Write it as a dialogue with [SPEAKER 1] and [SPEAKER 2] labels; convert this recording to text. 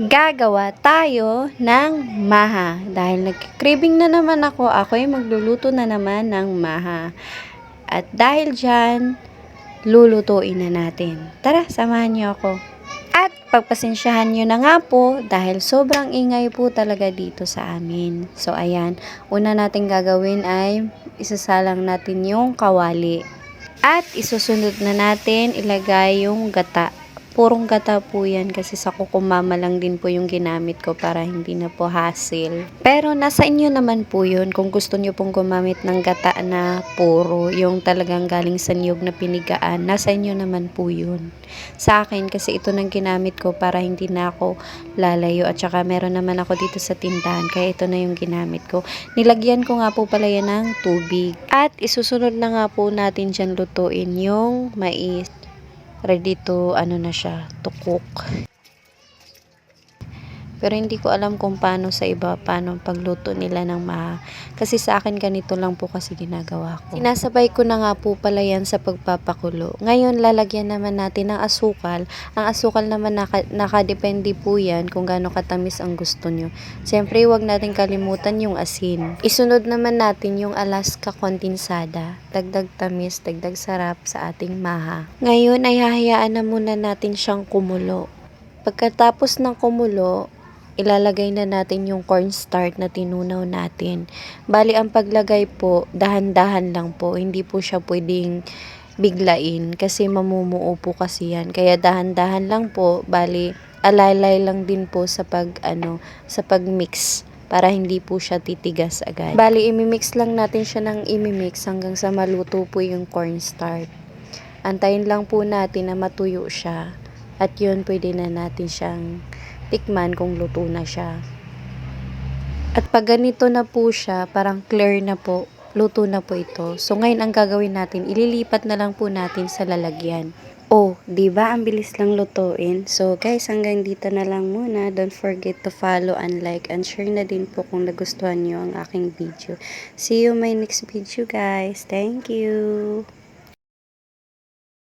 [SPEAKER 1] Gagawa tayo ng maha. Dahil nag-craving na naman ako, ako ay magluluto na naman ng maha. At dahil dyan, lulutuin na natin. Tara, samahan niyo ako. At pagpasensyahan nyo na nga po dahil sobrang ingay po talaga dito sa amin. So ayan, una natin gagawin ay isasalang natin yung kawali. At isusunod na natin ilagay yung gata. Purong gata po yan kasi sa kukumama lang din po yung ginamit ko para hindi na po hassle. Pero nasa inyo naman po yun kung gusto nyo pong gumamit ng gata na puro, yung talagang galing sa niyog na pinigaan, nasa inyo naman po yun. Sa akin kasi ito nang ginamit ko para hindi na ako lalayo at saka meron naman ako dito sa tindahan kaya ito na yung ginamit ko. Nilagyan ko nga po pala yan ng tubig. At isusunod na nga po natin dyan lutuin yung mais. Ready to na siya, to cook. Pero hindi ko alam kung paano sa iba, paano pagluto nila ng maha. Kasi sa akin ganito lang po kasi ginagawa ko. Sinasabay ko na nga po pala yan sa pagpapakulo. Ngayon lalagyan naman natin ng asukal. Ang asukal naman nakadepende po yan kung gaano katamis ang gusto nyo. Siyempre huwag natin kalimutan yung asin. Isunod naman natin yung Alaska Condensada. Dagdag tamis, dagdag sarap sa ating maha. Ngayon ay hahayaan na muna natin siyang kumulo. Pagkatapos ng kumulo, ilalagay na natin yung cornstarch na tinunaw natin. Bali, ang paglagay po, dahan-dahan lang po. Hindi po siya pwedeng biglain kasi mamumuo po kasi yan. Kaya dahan-dahan lang po. Bali, alaylay lang din po sa sa pagmix para hindi po siya titigas agad. Bali, imimix lang natin siya ng imimix hanggang sa maluto po yung cornstarch. Antayin lang po natin na matuyo siya. At yun, pwede na natin siyang tikman kung luto na siya. At pag ganito na po siya, parang clear na po, luto na po ito. So ngayon ang gagawin natin, ililipat na lang po natin sa lalagyan. Oh, 'di ba ang bilis lang lutuin? So guys, hanggang dito na lang muna. Don't forget to follow and like and share na din po kung nagustuhan niyo ang aking video. See you my next video guys. Thank you.